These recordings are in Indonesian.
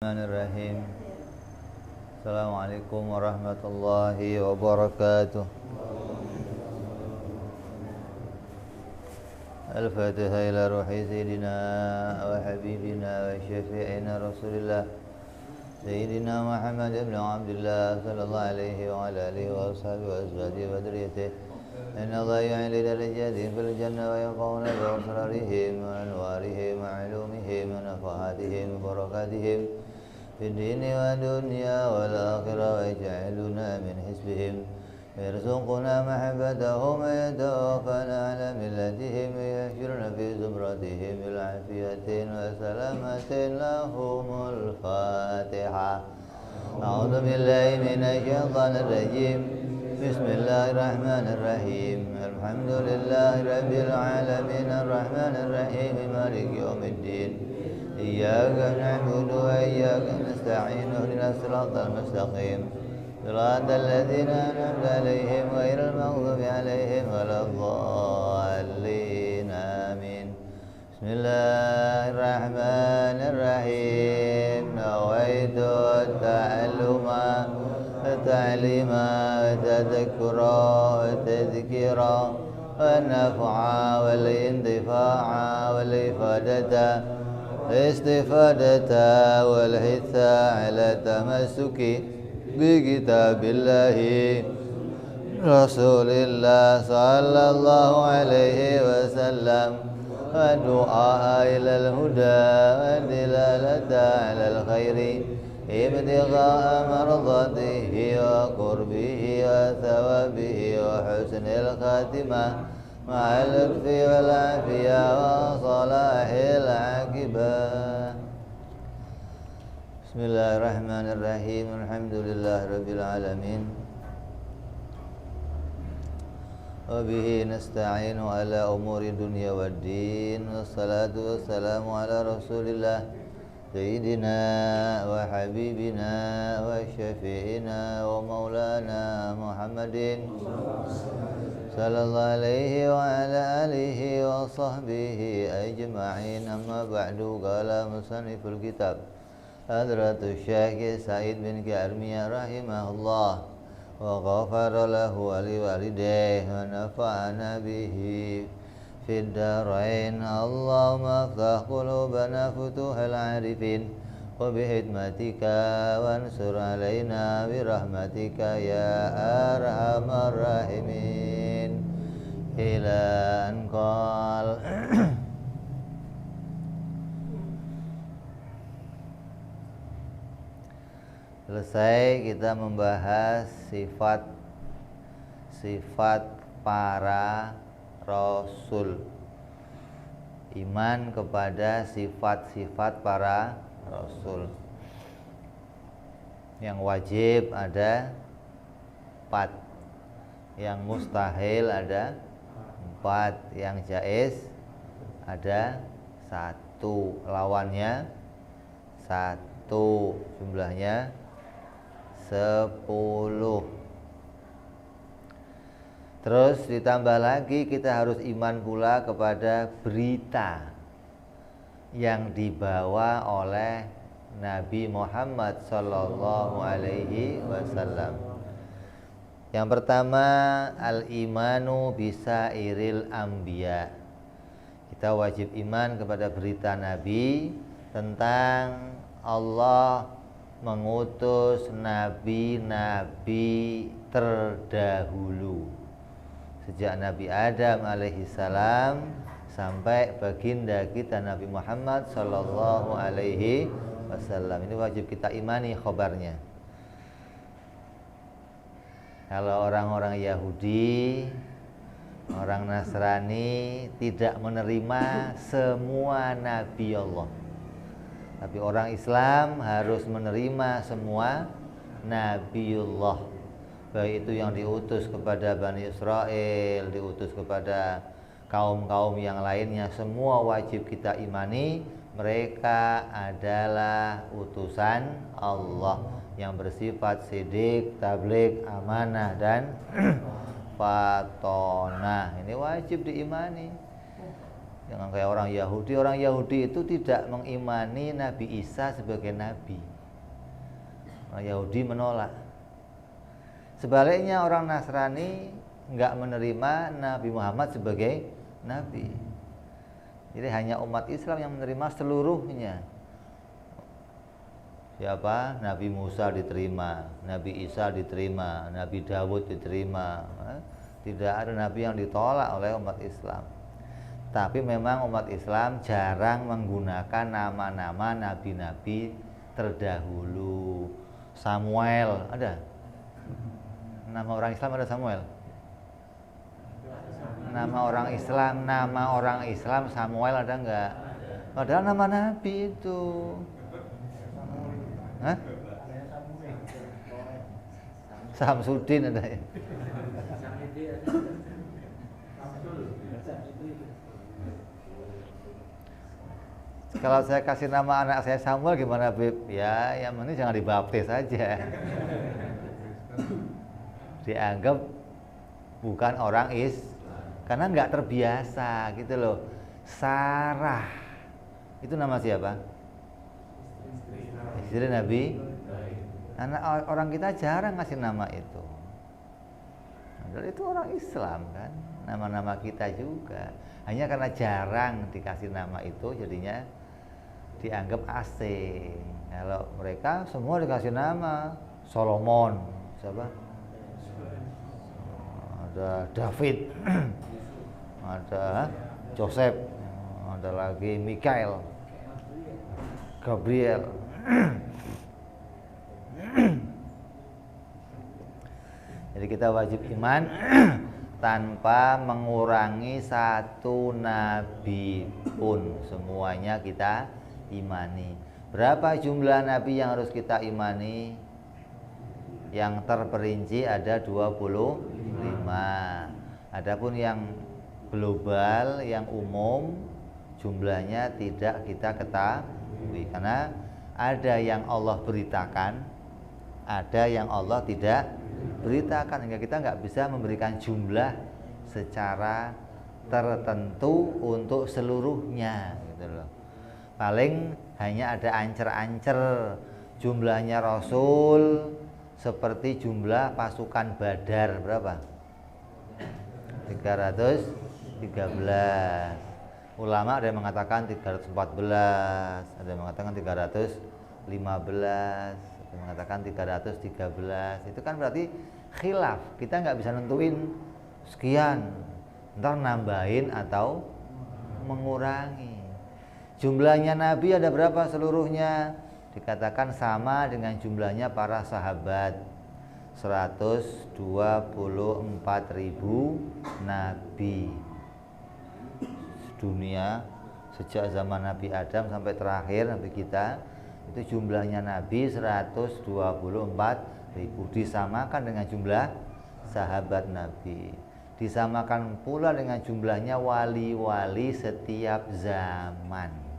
Bismillahirrahmanirrahim. Assalamualaikum warahmatullahi wabarakatuh. Al-Fatihah ila ruhi Sayyidina wa Habibina wa Syafi'ina Rasulillah Sayyidina Muhammad ibn Abdullah sallallahu alaihi wa ala alihi wa ashabihi wa azwajihi wa dhurriyyatihi Inna Allah yu'li darajatihim fil jannah wa yaqawna bi asrarihim wa anwarihim wa ulumihim wa nafahatihim wa barakatihim fid dini wa dunya wal akhirah wa yaj'aluna min hisbihim ويرزقنا محبتهم ويتوفنا على ملتهم ويحشرنا في زمرتهم بالعافية وسلامة لهم الفاتحة أعوذ بالله من الشيطان الرجيم بسم الله الرحمن الرحيم الحمد لله رب العالمين الرحمن الرحيم مالك يوم الدين إياك نعبد وإياك نستعين اهدنا الصراط المستقيم صراط الذين أنعمت عليهم غير المغضوب عليهم ولا الضالين آمين بسم الله الرحمن الرحيم نويت التعلم والتعليم والتذكر والتذكير والنفع والانتفاع والإفادة والحث على التمسك بكتاب الله رسول الله صلى الله عليه وسلم والدعاء إلى الهدى والدلالة على الخير ابتغاء مرضاته وقربه وثوابه وحسن الخاتمة مع اللطف والعافية وصلاح العاقبة Bismillahirrahmanirrahim. Alhamdulillahirabbil alamin. Wa bihi nasta'inu ala umuri dunya waddin. Wassalatu wassalamu ala Rasulillah Sayyidina wa habibina wa syafi'ina wa maulana Muhammadin sallallahu alaihi wa ala alihi wa sahbihi ajma'in. Amma ba'du, qala musanniful kitab Hadratus Syekh Said bin Armiyah rahimahullah wa ghafara lahu wa liwalidayhi wa nafa'ana bihi fid darain. Allahumma aftah qulubana futuhal arifin wa bihidmatika wansur alaina birahmatika ya arhamar rahimin. Ila anqal selesai kita membahas sifat para rasul, iman kepada sifat-sifat para rasul. Yang wajib ada 4, yang mustahil ada 4, yang jaiz ada 1, lawannya 1, jumlahnya 10. Terus ditambah lagi kita harus iman pula kepada berita yang dibawa oleh Nabi Muhammad sallallahu alaihi wasallam. Yang pertama, al-imanu bisairil anbiya. Kita wajib iman kepada berita Nabi tentang Allah mengutus nabi-nabi terdahulu sejak Nabi Adam alaihissalam sampai baginda kita Nabi Muhammad sallallahu alaihi wasallam. Ini wajib kita imani khabarnya. Kalau orang-orang Yahudi, orang Nasrani tidak menerima semua nabi Allah, tapi orang Islam harus menerima semua Nabiullah, baik itu yang diutus kepada Bani Israel, diutus kepada kaum-kaum yang lainnya, semua wajib kita imani. Mereka adalah utusan Allah yang bersifat sidik, tabligh, amanah, dan fatonah. Ini wajib diimani. Jangan kayak orang Yahudi. Orang Yahudi itu tidak mengimani Nabi Isa sebagai nabi. Orang Yahudi menolak. Sebaliknya orang Nasrani nggak menerima Nabi Muhammad sebagai nabi. Jadi hanya umat Islam yang menerima seluruhnya. Siapa? Nabi Musa diterima, Nabi Isa diterima, Nabi Dawud diterima. Tidak ada nabi yang ditolak oleh umat Islam. Tapi memang umat Islam jarang menggunakan nama-nama nabi-nabi terdahulu. Samuel ada? Nama orang Islam ada Samuel? Nama orang Islam Samuel ada enggak? Padahal nama nabi itu. Hah? Samsudin ada ya? Kalau saya kasih nama anak saya Samuel gimana, Beb? Ya, yang penting jangan dibaptis saja. Dianggap bukan orang karena nggak terbiasa gitu loh. Sarah itu nama siapa? Istri Nabi. Anak orang kita jarang ngasih nama itu. Padahal itu orang Islam kan. Nama-nama kita juga. Hanya karena jarang dikasih nama itu jadinya dianggap asing. Kalau mereka semua dikasih nama Solomon, siapa? Ada David, ada Joseph, ada lagi Mikael, Gabriel. Jadi kita wajib iman tanpa mengurangi satu nabi pun, semuanya kita imani. Berapa jumlah nabi yang harus kita imani? Yang terperinci ada 25. Adapun yang global, yang umum, jumlahnya tidak kita ketahui karena ada yang Allah beritakan, ada yang Allah tidak beritakan, hingga kita nggak bisa memberikan jumlah secara tertentu untuk seluruhnya gitu loh. Paling hanya ada ancer-ancer jumlahnya Rasul seperti jumlah pasukan Badar berapa? 313. Ulama ada yang mengatakan 314, ada yang mengatakan 315, ada yang mengatakan 313. Itu kan berarti khilaf. Kita nggak bisa nentuin sekian, ntar nambahin atau mengurangi. Jumlahnya Nabi ada berapa seluruhnya? Dikatakan sama dengan jumlahnya para sahabat, 124.000 Nabi. Dunia sejak zaman Nabi Adam sampai terakhir Nabi kita itu jumlahnya Nabi 124.000, disamakan dengan jumlah sahabat Nabi, disamakan pula dengan jumlahnya wali-wali setiap zaman.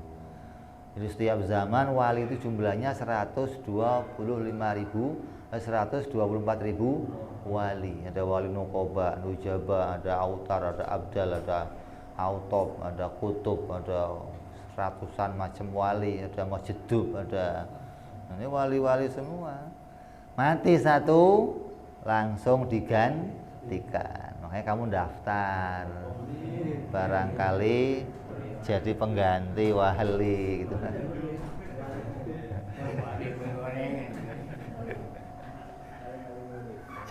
Jadi setiap zaman wali itu jumlahnya 124.000 wali. Ada wali Nukoba, Nujaba, ada Autar, ada Abdal, ada Autob, ada Kutub, ada ratusan macam wali, ada Masjidub, ada ini wali-wali semua. Mati satu langsung digantikan. Makanya kamu daftar, barangkali jadi pengganti wali gitu kan.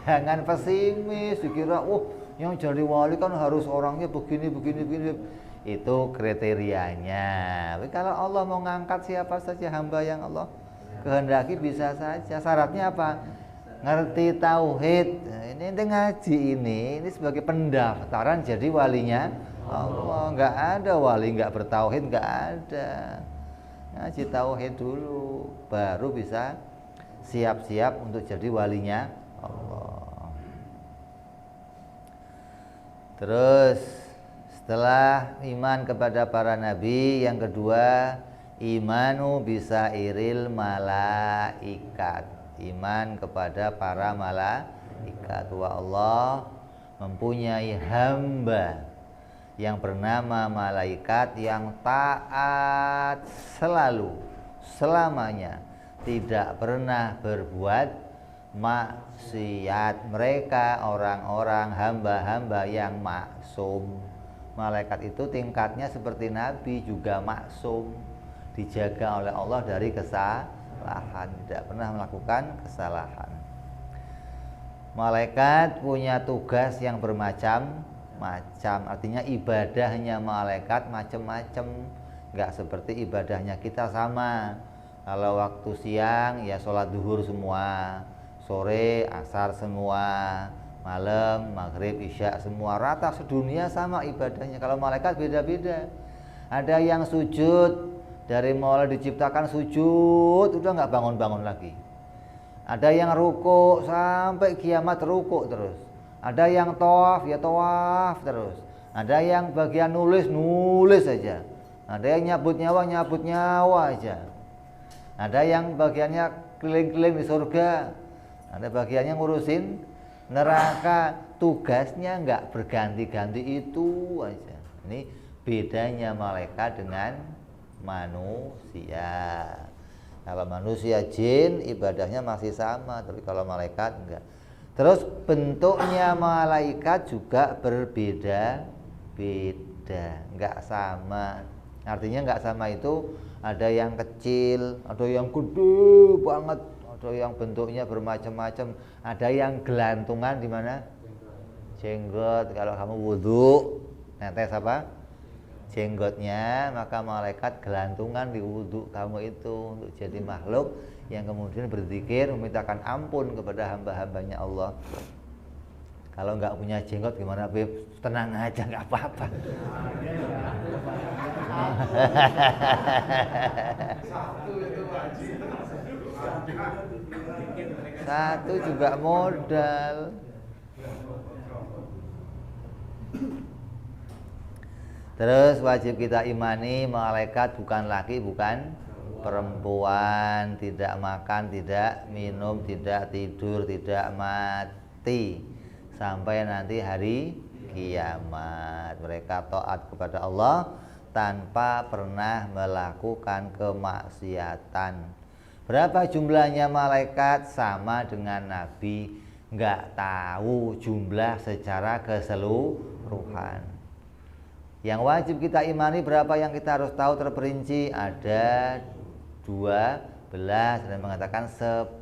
Jangan pesimis dikira yang jadi wali kan harus orangnya begini. Itu kriterianya. Tapi kalau Allah mau ngangkat siapa saja hamba yang Allah kehendaki bisa saja. Syaratnya apa? Ngerti tauhid. Ini ngaji ini sebagai pendaftaran jadi walinya Allah. Nggak ada wali nggak bertauhid, nggak ada. Ngaji tauhid dulu, baru bisa siap-siap untuk jadi walinya Allah. Terus setelah iman kepada para nabi, yang kedua imanu bisairil malaikat, iman kepada para malaikat. Wa Allah mempunyai hamba yang bernama malaikat yang taat selalu, selamanya, tidak pernah berbuat maksiat. Mereka orang-orang hamba-hamba yang maksum. Malaikat itu tingkatnya seperti Nabi, juga maksum, dijaga oleh Allah dari kesalahan, tidak pernah melakukan kesalahan. Malaikat punya tugas yang bermacam-macam, artinya ibadahnya malaikat macam-macam, nggak seperti ibadahnya kita sama. Kalau waktu siang ya sholat duhur semua, sore asar semua, malam maghrib isya semua, rata sedunia sama ibadahnya. Kalau malaikat beda-beda. Ada yang sujud dari mulai diciptakan sujud udah nggak bangun-bangun lagi. Ada yang rukuk sampai kiamat rukuk terus. Ada yang tawaf ya tawaf terus. Ada yang bagian nulis aja. Ada yang nyabut nyawa aja. Ada yang bagiannya keliling-keliling di surga. Ada bagiannya ngurusin neraka. Tugasnya nggak berganti-ganti itu aja. Ini bedanya malaikat dengan manusia. Kalau manusia jin ibadahnya masih sama, tapi kalau malaikat enggak. Terus bentuknya malaikat juga berbeda-beda, enggak sama. Artinya enggak sama itu ada yang kecil, ada yang gede banget, ada yang bentuknya bermacam-macam, ada yang gelantungan di mana? Jenggot. Kalau kamu wudhu, netes apa? Jenggotnya, maka malaikat gelantungan di wudhu kamu itu untuk jadi makhluk yang kemudian berzikir memintakan ampun kepada hamba-hambanya Allah. Kalau nggak punya jenggot gimana, Beb? Tenang aja, nggak apa-apa. Satu juga modal. Terus wajib kita imani malaikat bukan laki, bukan perempuan, tidak makan, tidak minum, tidak tidur, tidak mati sampai nanti hari kiamat. Mereka taat kepada Allah tanpa pernah melakukan kemaksiatan. Berapa jumlahnya malaikat? Sama dengan Nabi, nggak tahu jumlah secara keseluruhan. Yang wajib kita imani berapa yang kita harus tahu terperinci? Ada 12, dan mengatakan 10.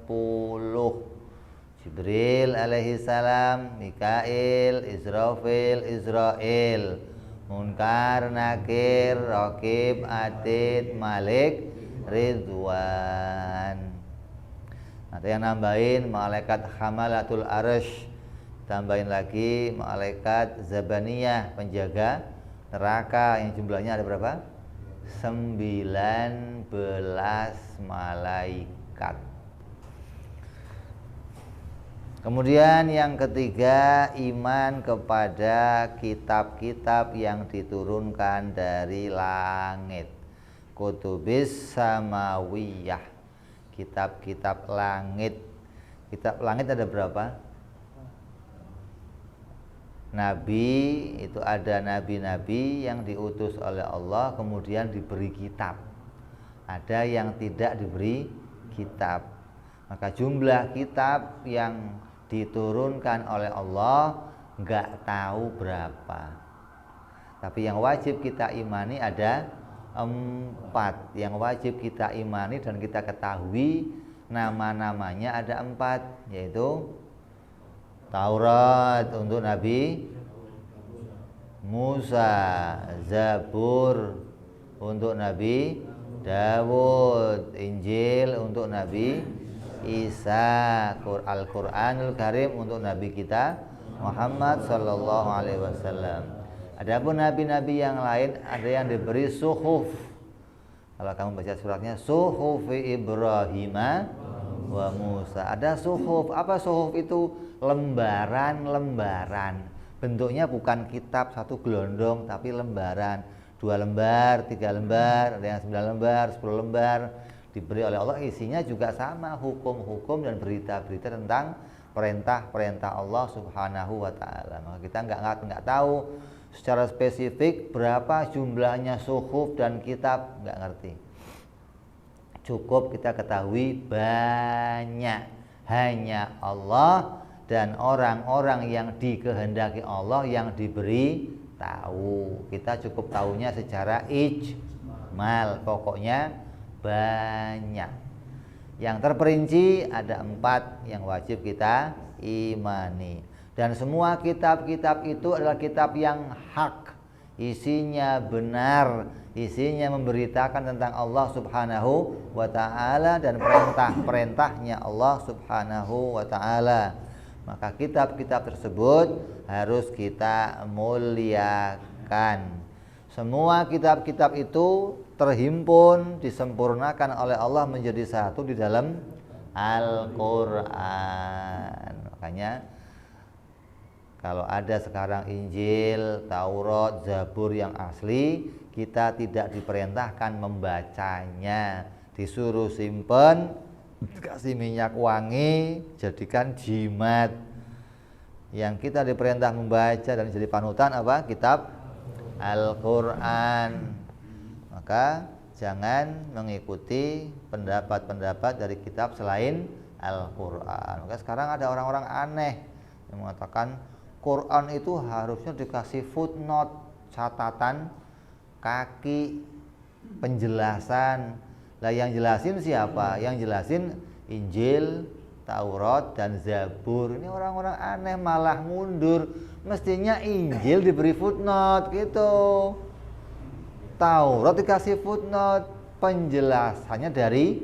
Jibril alaihi salam, Mikail, Israfil, Israil, Munkar, Nakir, Raqib, Atid, Malik, Ridwan. Ada yang nambahin malaikat Hamalatul Arsh, tambahin lagi malaikat Zabaniyah, penjaga neraka, yang jumlahnya ada berapa? 19 malaikat. Kemudian yang ketiga, iman kepada kitab-kitab yang diturunkan dari langit. Kutubis samawiyah, kitab-kitab langit. Kitab langit ada berapa? Nabi itu ada nabi-nabi yang diutus oleh Allah kemudian diberi kitab. Ada yang tidak diberi kitab. Maka jumlah kitab yang diturunkan oleh Allah nggak tahu berapa. Tapi yang wajib kita imani ada 4. Yang wajib kita imani dan kita ketahui nama-namanya ada 4, yaitu Taurat untuk Nabi Musa, Zabur untuk Nabi Dawud, Injil untuk Nabi Isa, Al-Quranul Karim untuk Nabi kita Muhammad Sallallahu Alaihi Wasallam. Adapun nabi-nabi yang lain ada yang diberi suhuf. Kalau kamu baca suratnya, Suhufi Ibrahimah wa Musa. Ada suhuf. Apa suhuf itu? Lembaran-lembaran. Bentuknya bukan kitab satu gelondong, tapi lembaran. 2 lembar, 3 lembar, ada yang 9 lembar, 10 lembar. Diberi oleh Allah, isinya juga sama, hukum-hukum dan berita-berita tentang perintah-perintah Allah Subhanahu wa ta'ala. Maka kita nggak tahu secara spesifik berapa jumlahnya suhuf dan kitab, nggak ngerti. cukup kita ketahui banyak hanya Allah dan orang-orang yang dikehendaki Allah yang diberi tahu. Kita cukup tahunya secara ijmal, pokoknya banyak. Yang terperinci ada 4 yang wajib kita imani. Dan semua kitab-kitab itu adalah kitab yang hak, isinya benar, isinya memberitakan tentang Allah Subhanahu wa ta'ala dan perintah-perintahnya Allah Subhanahu wa ta'ala. Maka kitab-kitab tersebut harus kita muliakan. Semua kitab-kitab itu terhimpun, disempurnakan oleh Allah menjadi satu di dalam Al-Quran. Makanya kalau ada sekarang Injil, Taurat, Zabur yang asli, kita tidak diperintahkan membacanya, disuruh simpen, kasih minyak wangi, jadikan jimat. Yang kita diperintah membaca dan jadi panutan apa? Kitab Al-Quran. Maka jangan mengikuti pendapat-pendapat dari kitab selain Al-Quran. Maka sekarang ada orang-orang aneh yang mengatakan Quran itu harusnya dikasih footnote, catatan kaki, penjelasan. Lah yang jelasin siapa? Yang jelasin Injil, Taurat, dan Zabur. Ini orang-orang aneh malah mundur. Mestinya Injil diberi footnote gitu, Taurat dikasih footnote, penjelasannya dari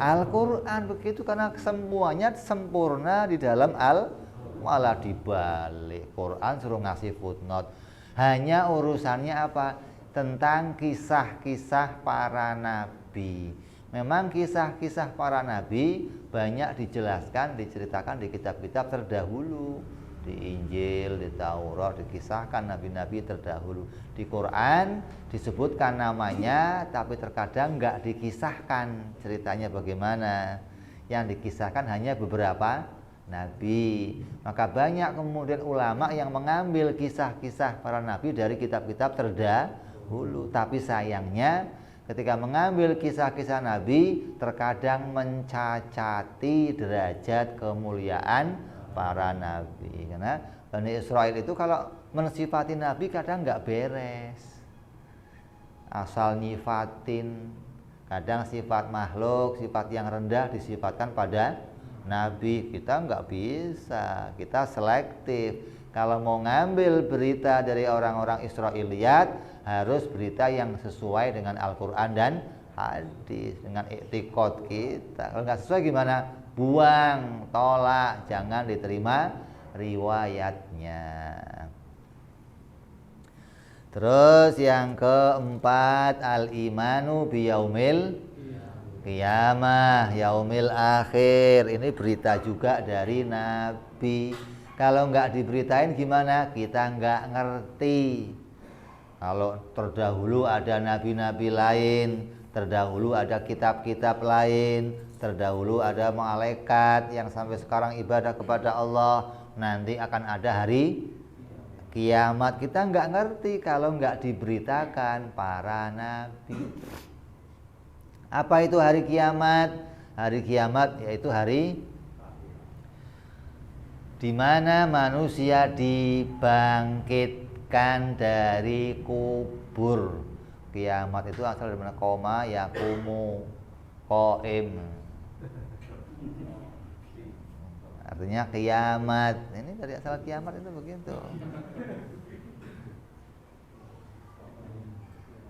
Al-Quran begitu, karena semuanya sempurna di dalam malah dibalik. Quran suruh ngasih footnote. Hanya urusannya apa? Tentang kisah-kisah para nabi. Memang kisah-kisah para nabi banyak dijelaskan, diceritakan di kitab-kitab terdahulu. Di Injil, di Taurat dikisahkan nabi-nabi terdahulu. Di Quran disebutkan namanya, tapi terkadang nggak dikisahkan ceritanya bagaimana. Yang dikisahkan hanya beberapa nabi. Maka banyak kemudian ulama yang mengambil kisah-kisah para nabi dari kitab-kitab terdahulu. Tapi sayangnya ketika mengambil kisah-kisah nabi terkadang mencacati derajat kemuliaan para nabi. Karena Bani Israel itu kalau mensifati nabi kadang nggak beres, asal nyifatin. Kadang sifat makhluk, sifat yang rendah disifatkan pada nabi. Kita nggak bisa, kita selektif. Kalau mau ngambil berita dari orang-orang Israiliyat, harus berita yang sesuai dengan Al-Quran dan hadis, dengan i'tiqad kita. Kalau nggak sesuai gimana? Buang, tolak, jangan diterima riwayatnya. Terus yang keempat, al-imanu biyaumil qiyamah, yaumil akhir. Ini berita juga dari Nabi. Kalau nggak diberitain gimana? Kita nggak ngerti. Kalau terdahulu ada nabi-nabi lain, terdahulu ada kitab-kitab lain, terdahulu ada malaikat yang sampai sekarang ibadah kepada Allah, nanti akan ada hari kiamat. Kita nggak ngerti kalau nggak diberitakan para nabi. Apa itu hari kiamat? Hari kiamat yaitu hari di mana manusia dibangkitkan dari kubur. Kiamat itu asal dari mana? Koma yakumu qaim. Artinya kiamat. Ini dari asal kiamat itu begitu.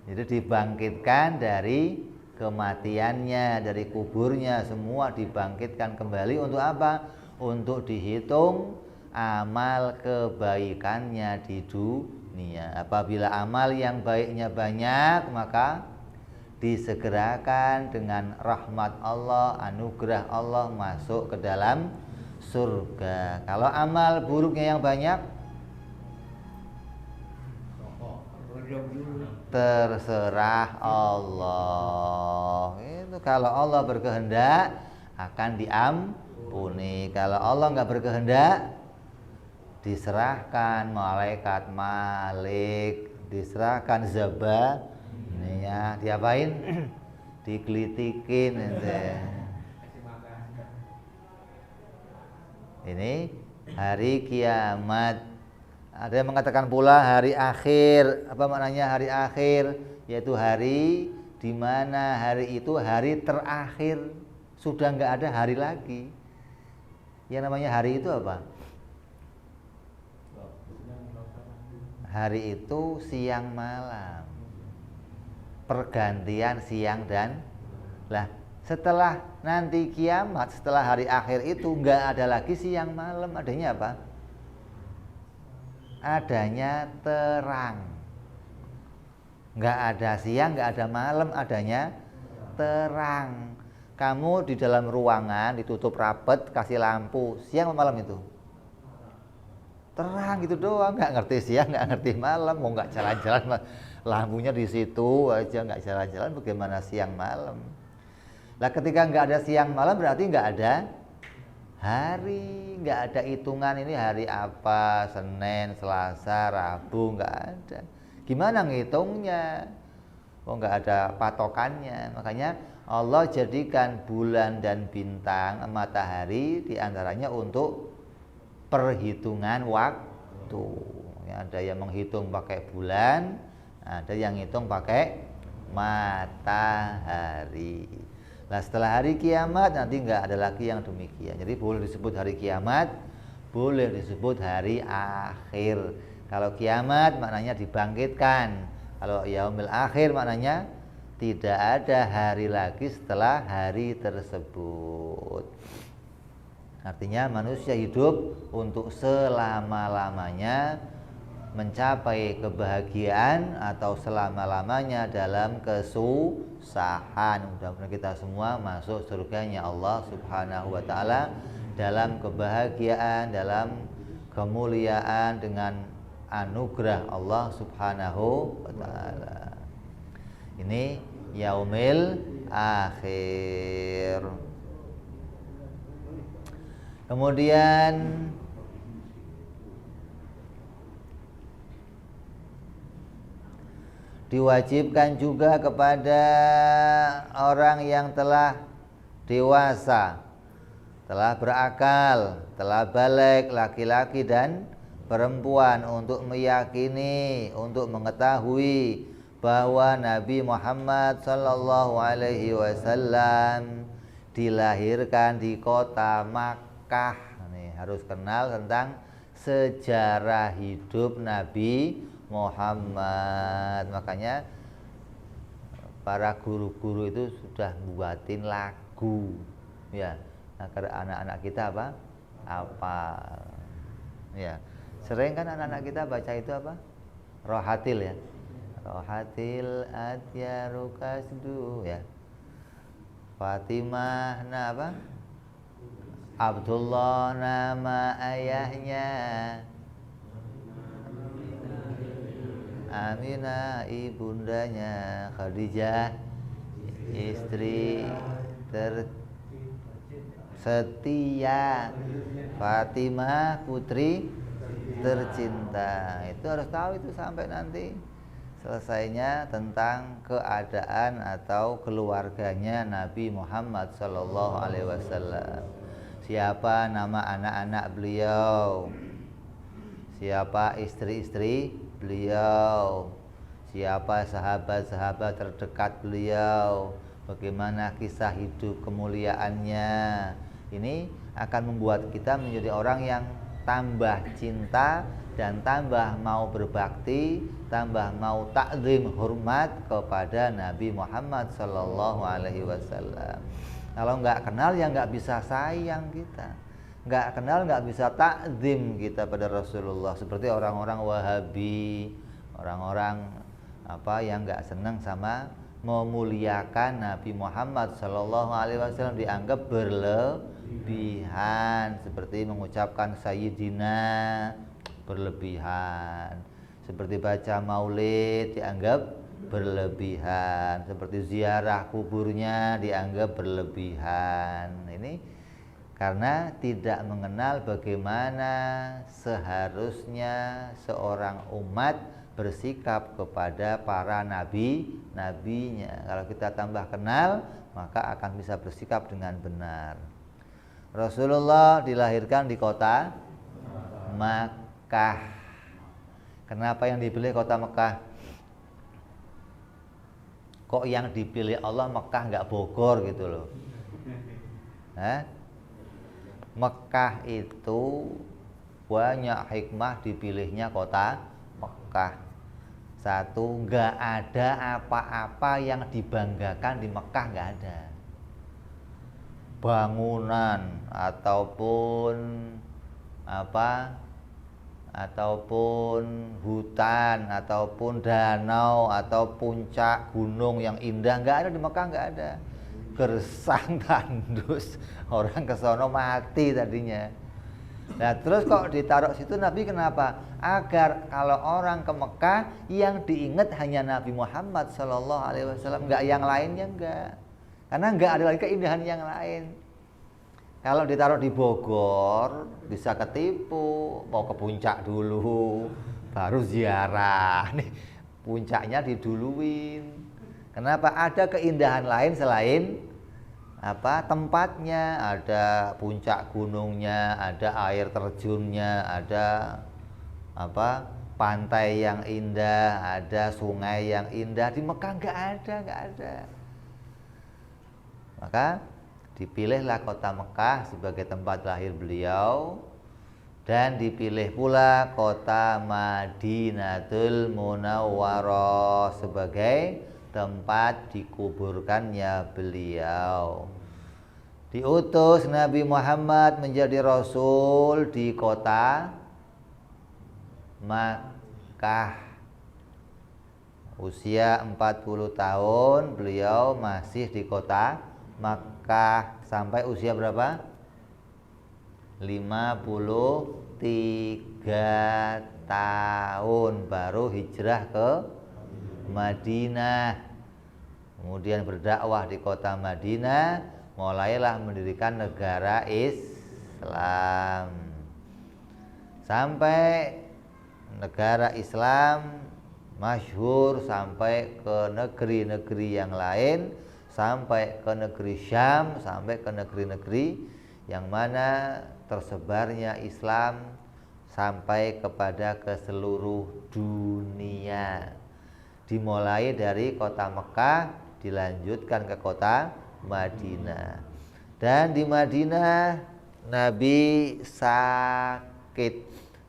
Jadi dibangkitkan dari kematiannya, dari kuburnya, semua dibangkitkan kembali untuk apa? Untuk dihitung amal kebaikannya di dunia. Apabila amal yang baiknya banyak, maka disegerakan dengan rahmat Allah, anugerah Allah masuk ke dalam surga. Kalau amal buruknya yang banyak, terserah Allah. Itu kalau Allah berkehendak akan diampuni. Kalau Allah nggak berkehendak, diserahkan malaikat Malik, diserahkan Zabaniyah, diapain? digelitikin ente. Ini hari kiamat. Ada yang mengatakan pula hari akhir. Apa maknanya hari akhir? Yaitu hari di mana hari itu hari terakhir, sudah nggak ada hari lagi. Yang namanya hari itu apa? Hari itu siang malam, pergantian siang dan lah. Setelah nanti kiamat, setelah hari akhir itu nggak ada lagi siang malam. Adanya apa? Adanya terang. Nggak ada siang, nggak ada malam, adanya terang. Kamu di dalam ruangan ditutup rapet, kasih lampu, siang atau malam itu? Terang gitu doang, nggak ngerti siang, nggak ngerti malam, mau nggak jalan-jalan, lampunya di situ aja, nggak jalan-jalan, bagaimana siang malam? Lah ketika nggak ada siang malam berarti nggak ada hari, nggak ada hitungan ini hari apa, Senin, Selasa, Rabu, nggak ada. Gimana ngitungnya? Oh, nggak ada patokannya. Makanya Allah jadikan bulan dan bintang, matahari diantaranya untuk perhitungan waktu. Ya, ada yang menghitung pakai bulan, ada yang hitung pakai matahari. Nah setelah hari kiamat nanti nggak ada lagi yang demikian. Jadi boleh disebut hari kiamat, boleh disebut hari akhir. Kalau kiamat maknanya dibangkitkan. Kalau yaumil akhir maknanya tidak ada hari lagi setelah hari tersebut. Artinya manusia hidup untuk selama-lamanya mencapai kebahagiaan atau selama-lamanya dalam kesusahan. Mudah-mudahan kita semua masuk surganya Allah Subhanahu wa taala dalam kebahagiaan, dalam kemuliaan dengan anugerah Allah Subhanahu wa taala. Ini yaumil akhir. Kemudian diwajibkan juga kepada orang yang telah dewasa, telah berakal, telah balik, laki-laki dan perempuan, untuk meyakini, untuk mengetahui bahwa Nabi Muhammad sallallahu alaihi wasallam dilahirkan di kota Makkah. Nih, harus kenal tentang sejarah hidup Nabi Muhammad. Makanya para guru-guru itu sudah buatin lagu ya agar anak-anak kita apa ya. Sering kan anak-anak kita baca itu apa? Rohatil ya. Rohatil atyaru kasdu ya. Fatimah apa? Abdullah nama ayahnya, Aminah ibundanya, Khadijah istri tersetia, Fatimah putri tercinta. Itu harus tahu itu sampai nanti selesainya tentang keadaan atau keluarganya Nabi Muhammad sallallahu alaihi wasallam. Siapa nama anak-anak beliau, siapa istri-istri beliau, siapa sahabat-sahabat terdekat beliau, bagaimana kisah hidup kemuliaannya. Ini akan membuat kita menjadi orang yang tambah cinta dan tambah mau berbakti, tambah mau takzim hormat kepada Nabi Muhammad sallallahu alaihi wasallam. Kalau nggak kenal ya nggak bisa sayang kita, nggak kenal nggak bisa takzim kita pada Rasulullah. Seperti orang-orang Wahabi, orang-orang yang nggak senang sama memuliakan Nabi Muhammad sallallahu alaihi wasallam, dianggap berlebihan, seperti mengucapkan Sayyidina berlebihan, seperti baca maulid dianggap berlebihan, seperti ziarah kuburnya dianggap berlebihan. Ini karena tidak mengenal bagaimana seharusnya seorang umat bersikap kepada para nabinya. Kalau kita tambah kenal, maka akan bisa bersikap dengan benar. Rasulullah dilahirkan di kota Makkah. Kenapa yang dipilih kota Makkah? Kok yang dipilih Allah Makkah nggak Bogor gitu loh? Makkah itu banyak hikmah dipilihnya kota Makkah. Satu, nggak ada apa-apa yang dibanggakan di Makkah, nggak ada. Bangunan ataupun hutan ataupun danau atau puncak gunung yang indah nggak ada di Mekah, nggak ada. Gersang tandus, orang kesono mati tadinya. Nah terus kok ditaruh situ Nabi kenapa? Agar kalau orang ke Mekah yang diingat hanya Nabi Muhammad SAW, nggak yang lainnya, nggak. Karena nggak ada lagi keindahan yang lain. Kalau ditaruh di Bogor bisa ketipu, mau ke puncak dulu, baru ziarah. Nih puncaknya diduluin. Kenapa? Ada keindahan lain selain tempatnya, ada puncak gunungnya, ada air terjunnya, ada pantai yang indah, ada sungai yang indah. Di Mekah nggak ada. Maka dipilihlah kota Mekah sebagai tempat lahir beliau, dan dipilih pula kota Madinatul Munawwarah sebagai tempat dikuburkannya beliau. Diutus Nabi Muhammad menjadi Rasul di kota Makkah. Usia 40 tahun beliau masih di kota Makkah. Sampai usia berapa? 53 tahun baru hijrah ke Madinah. Kemudian berdakwah di kota Madinah, mulailah mendirikan negara Islam. Sampai negara Islam masyhur sampai ke negeri-negeri yang lain, sampai ke negeri Syam, sampai ke negeri-negeri yang mana tersebarnya Islam sampai kepada ke seluruh dunia. Dimulai dari kota Mekah, dilanjutkan ke kota Madinah. Dan di Madinah Nabi sakit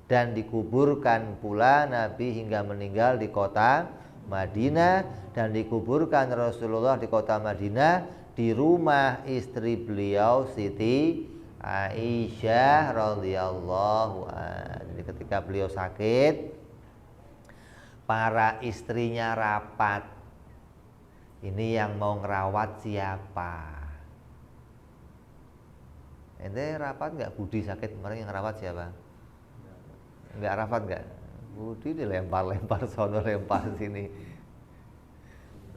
dan dikuburkan pula Nabi hingga meninggal di kota Madinah, dan dikuburkan Rasulullah di kota Madinah di rumah istri beliau Siti Aisyah radhiyallahu anha. Jadi ketika beliau sakit, para istrinya rapat. Ini yang mau ngerawat siapa? Ente rapat nggak? Budi sakit kemarin, yang ngerawat siapa? Nggak rapat nggak? Budi dilempar-lempar sono, lempar sini.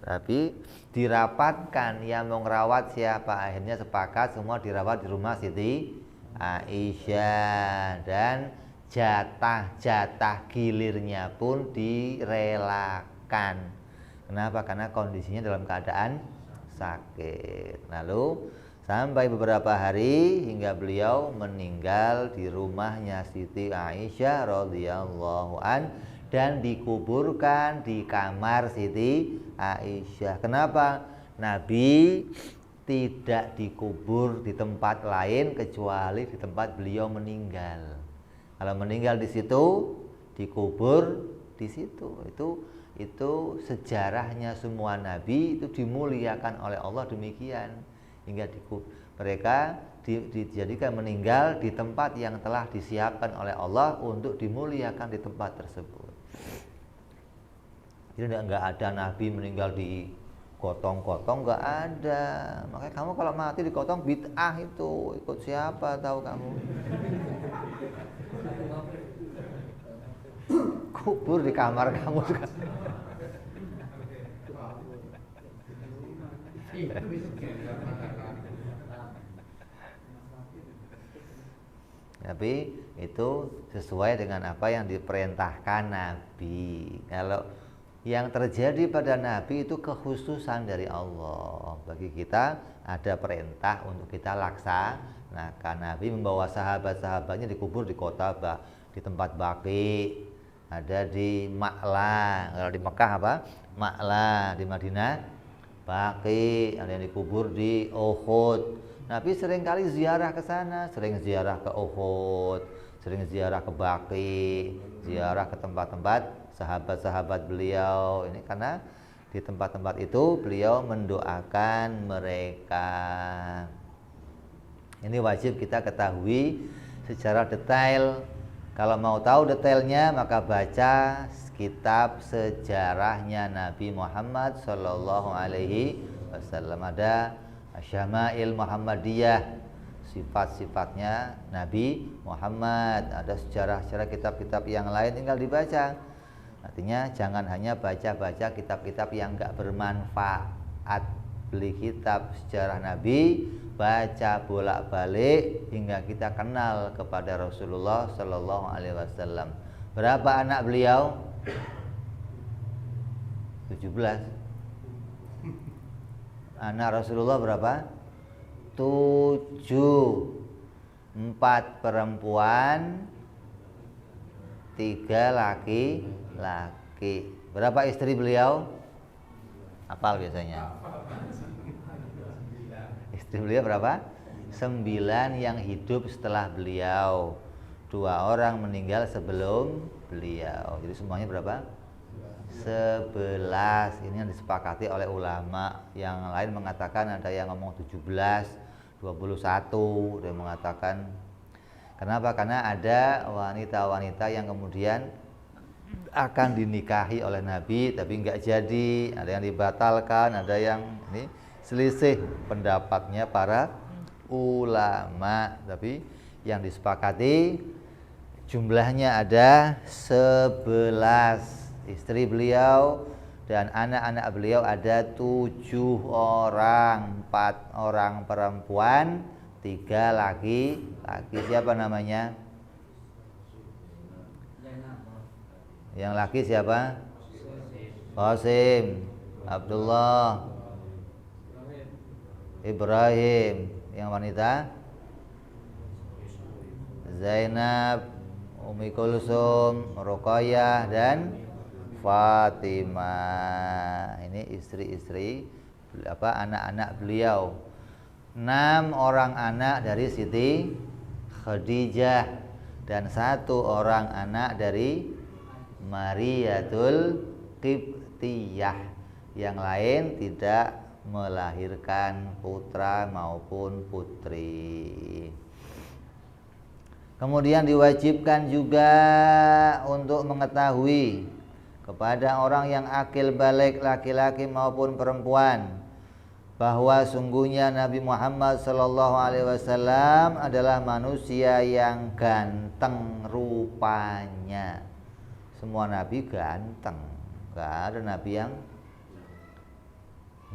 Tapi dirapatkan yang mau ngerawat siapa? Akhirnya sepakat semua dirawat di rumah Siti Aisyah, dan jatah gilirnya pun direlakan. Kenapa? Karena kondisinya dalam keadaan sakit. Lalu sampai beberapa hari hingga beliau meninggal di rumahnya Siti Aisyah radhiyallahu an, dan dikuburkan di kamar Siti Aisyah. Kenapa? Nabi tidak dikubur di tempat lain kecuali di tempat beliau meninggal. Kalau meninggal di situ, dikubur di situ. Itu sejarahnya semua nabi itu dimuliakan oleh Allah demikian, hingga mereka dijadikan meninggal di tempat yang telah disiapkan oleh Allah untuk dimuliakan di tempat tersebut. Jadi enggak ada nabi meninggal di gotong-gotong, enggak ada. Makanya kamu kalau mati di gotong bid'ah itu, ikut siapa tahu kamu. Kubur di kamar kamu juga. Tapi itu sesuai dengan apa yang diperintahkan Nabi. Kalau yang terjadi pada Nabi itu kekhususan dari Allah. Bagi kita ada perintah untuk kita laksanakan. Nabi membawa sahabat-sahabatnya dikubur di kota di tempat Baqi, ada di Ma'la. Kalau di Mekah apa? Ma'la. Di Madinah Baqi, ada yang dikubur di Uhud. Nabi sering kali ziarah ke sana, sering ziarah ke Uhud, sering ziarah ke Baqi, ziarah ke tempat-tempat sahabat-sahabat beliau. Ini karena di tempat-tempat itu beliau mendoakan mereka. Ini wajib kita ketahui secara detail. Kalau mau tahu detailnya maka baca kitab sejarahnya Nabi Muhammad Sallallahu Alaihi Wasallam. Ada Syama'il Muhammadiyah, sifat-sifatnya Nabi Muhammad. Ada sejarah-sejarah kitab-kitab yang lain, tinggal dibaca. Artinya jangan hanya baca-baca kitab-kitab yang enggak bermanfaat. Beli kitab sejarah Nabi, baca bolak-balik hingga kita kenal kepada Rasulullah Sallallahu Alaihi Wasallam. Berapa anak beliau? 17. Anak Rasulullah berapa? 7. 4 perempuan, 3 laki-laki. Berapa istri beliau? Hafal biasanya. Istri beliau berapa? 9 yang hidup setelah beliau. 2 orang meninggal sebelum beliau. Jadi semuanya berapa? 11. Ini yang disepakati oleh ulama. Yang lain mengatakan, ada yang ngomong 17, 21. Ada yang mengatakan, kenapa? Karena ada wanita-wanita yang kemudian akan dinikahi oleh Nabi tapi enggak jadi, ada yang dibatalkan, ada yang ini selisih pendapatnya para ulama. Tapi yang disepakati jumlahnya ada 11. Istri beliau dan anak-anak beliau ada 7 orang, 4 orang perempuan, 3 laki-laki. Siapa namanya? Yang laki siapa? Qasim, Abdullah, Ibrahim. Yang wanita? Zainab, Umi Kulsum, Ruqayyah dan Fatimah. Ini istri-istri anak-anak beliau. 6 orang anak dari Siti Khadijah dan 1 orang anak dari Mariyatul Qibtiyah. Yang lain tidak melahirkan putra maupun putri. Kemudian diwajibkan juga untuk mengetahui kepada orang yang akil balik, laki-laki maupun perempuan, bahwa sungguhnya Nabi Muhammad Sallallahu Alaihi Wasallam adalah manusia yang ganteng rupanya. Semua Nabi ganteng, gak ada Nabi yang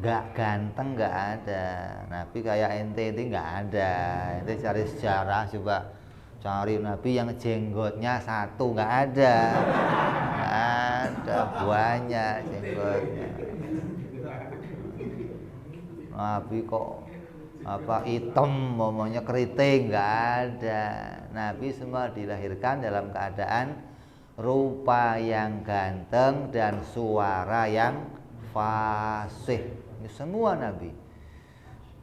gak ganteng, gak ada. Nabi kayak ente itu gak ada. Ente cari sejarah coba, cari Nabi yang jenggotnya 1, gak ada. Ada banyak jenggotnya. Nabi kok hitam, momennya keriting, nggak ada. Nabi semua dilahirkan dalam keadaan rupa yang ganteng dan suara yang fasih. Ini semua Nabi,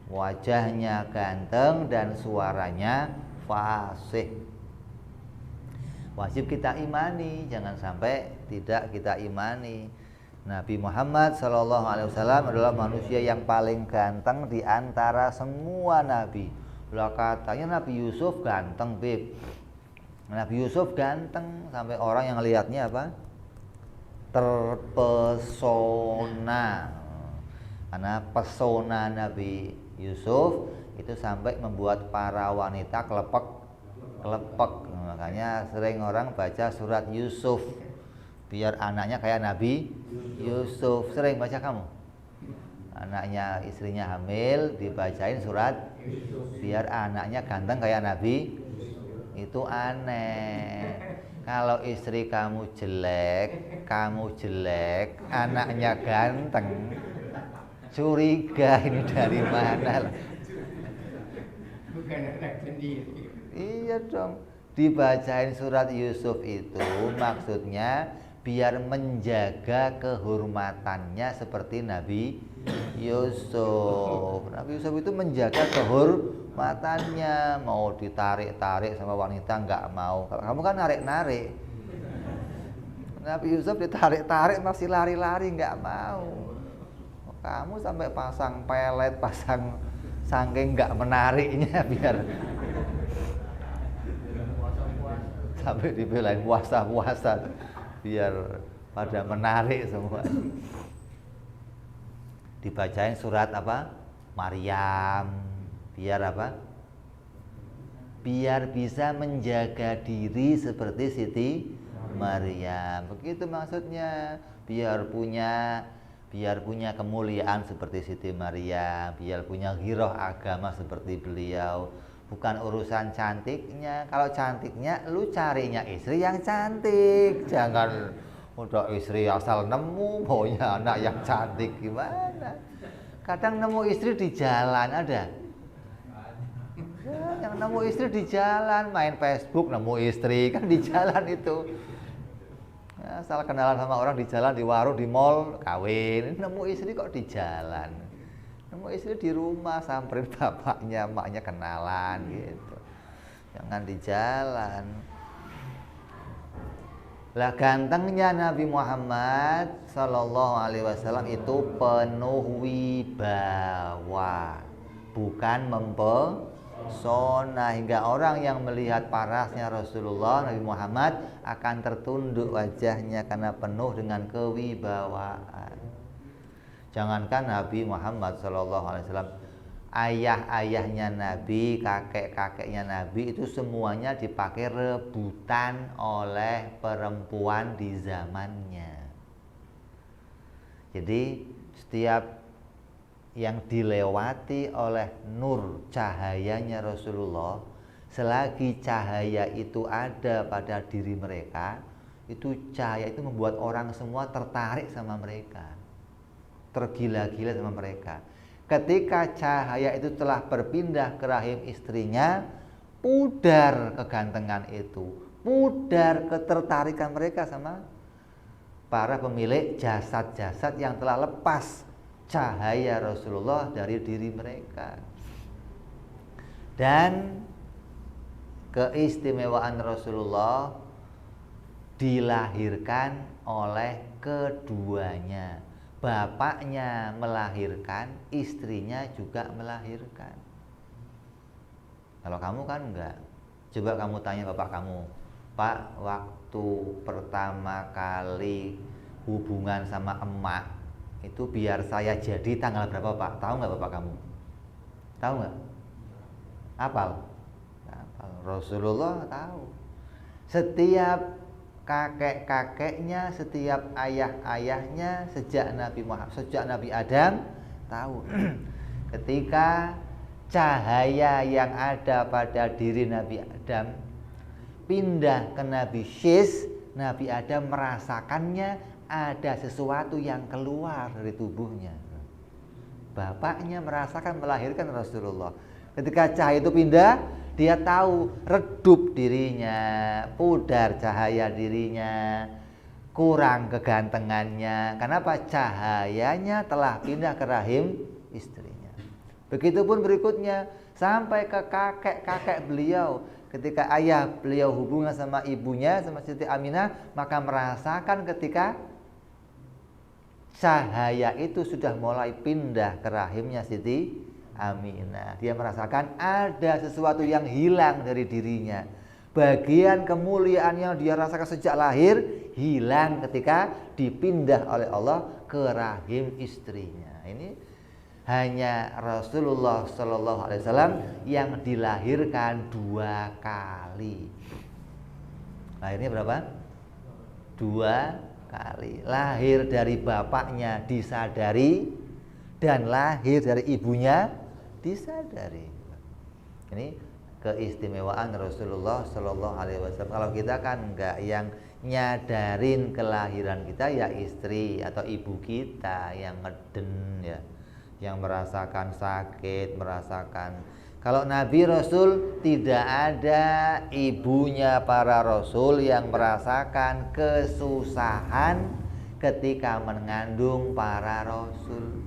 wajahnya ganteng dan suaranya fasih. Wajib kita imani, jangan sampai tidak kita imani. Nabi Muhammad Sallallahu Alaihi Wasallam adalah manusia yang paling ganteng di antara semua nabi. Lah katanya Nabi Yusuf ganteng, Bib. Nabi Yusuf ganteng sampai orang yang lihatnya apa? Terpesona. Karena pesona Nabi Yusuf itu sampai membuat para wanita kelepek. Makanya sering orang baca surat Yusuf biar anaknya kayak Nabi Yusuf. Sering baca kamu? Anaknya, istrinya hamil dibacain surat biar anaknya ganteng kayak Nabi itu aneh. Kalau istri kamu jelek, anaknya ganteng, curiga ini dari mana? Bukan anak sendiri. Iya dong. Dibacain surat Yusuf itu maksudnya biar menjaga kehormatannya seperti Nabi Yusuf. Nabi Yusuf itu menjaga kehormatannya, mau ditarik-tarik sama wanita nggak mau. Kalau kamu kan narik-narik. Nabi Yusuf ditarik-tarik masih lari-lari nggak mau. Kamu sampai pasang pelet, pasang saking nggak menariknya biar sampai dibelain puasa-puasa biar pada menarik semua. Dibacain surat apa? Maryam. Biar apa? Biar bisa menjaga diri seperti Siti Maryam. Begitu maksudnya. Biar punya kemuliaan seperti Siti Maryam, biar punya giroh agama seperti beliau. Bukan urusan cantiknya. Kalau cantiknya lu carinya istri yang cantik. Jangan udah istri asal nemu maunya anak yang cantik gimana. Kadang nemu istri di jalan ada. Ya, yang nemu istri di jalan, main Facebook nemu istri kan di jalan itu. Ya, asal kenalan sama orang di jalan, di warung, di mall, kawin. Nemu istri kok di jalan. Nemu istri di rumah, samperin bapaknya, emaknya kenalan gitu. Jangan di jalan. Lah gantengnya Nabi Muhammad Sallallahu Alaihi Wasallam itu penuh wibawa, bukan mempesona, hingga orang yang melihat parasnya Rasulullah Nabi Muhammad akan tertunduk wajahnya karena penuh dengan kewibawaan. Jangankan Nabi Muhammad Sallallahu Alaihi Wasallam, ayah-ayahnya Nabi, kakek-kakeknya Nabi itu semuanya dipakai rebutan oleh perempuan di zamannya. Jadi setiap yang dilewati oleh nur cahayanya Rasulullah, selagi cahaya itu ada pada diri mereka, itu cahaya itu membuat orang semua tertarik sama mereka, tergila-gila sama mereka. Ketika cahaya itu telah berpindah ke rahim istrinya, pudar kegantengan itu, pudar ketertarikan mereka sama para pemilik jasad-jasad yang telah lepas cahaya Rasulullah dari diri mereka. Dan keistimewaan Rasulullah dilahirkan oleh keduanya. Bapaknya melahirkan, istrinya juga melahirkan. Kalau kamu kan enggak. Coba kamu tanya bapak kamu, Pak, waktu pertama kali hubungan sama emak itu biar saya jadi tanggal berapa Pak? Tahu nggak bapak kamu? Tahu nggak? Apal? Apal. Rasulullah tahu. Setiap kakek-kakeknya, setiap ayah-ayahnya sejak Nabi Muhammad, sejak Nabi Adam tahu. Ketika cahaya yang ada pada diri Nabi Adam pindah ke Nabi Syis, Nabi Adam merasakannya ada sesuatu yang keluar dari tubuhnya. Bapaknya merasakan melahirkan Rasulullah. Ketika cahaya itu pindah, dia tahu redup dirinya, pudar cahaya dirinya, kurang kegantengannya. Kenapa? Cahayanya telah pindah ke rahim istrinya. Begitupun berikutnya sampai ke kakek-kakek beliau. Ketika ayah beliau hubungan sama ibunya, sama Siti Aminah, maka merasakan ketika cahaya itu sudah mulai pindah ke rahimnya Siti Aminah. Dia merasakan ada sesuatu yang hilang dari dirinya. Bagian kemuliaan yang dia rasakan sejak lahir hilang ketika dipindah oleh Allah ke rahim istrinya. Ini hanya Rasulullah Shallallahu Alaihi Wasallam yang dilahirkan 2 kali. Lahirnya berapa? 2 kali. Lahir dari bapaknya disadari dan lahir dari ibunya disadari. Ini keistimewaan Rasulullah Shallallahu Alaihi Wasallam. Kalau kita kan enggak, yang nyadarin kelahiran kita ya istri atau ibu kita yang ngeden ya, yang merasakan sakit, merasakan. Kalau Nabi Rasul tidak ada ibunya para Rasul yang merasakan kesusahan ketika mengandung para Rasul.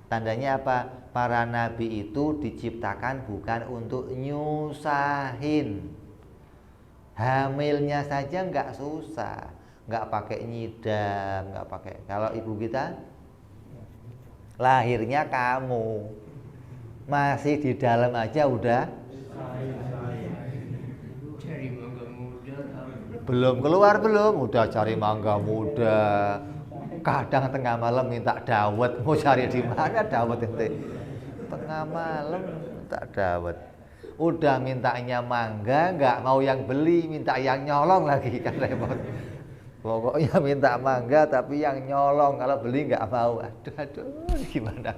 Tandanya apa? Para Nabi itu diciptakan bukan untuk nyusahin. Hamilnya saja nggak susah, nggak pakai nyidam, nggak pakai. Kalau ibu kita lahirnya kamu masih di dalam aja udah belum keluar, udah cari mangga muda. Kadang tengah malam minta dawet, mau cari di mana dawet itu? Tengah malam minta dawet. Udah mintanya mangga, nggak mau yang beli, minta yang nyolong lagi, kan repot. Pokoknya minta mangga tapi yang nyolong, kalau beli nggak mau. Aduh, gimana?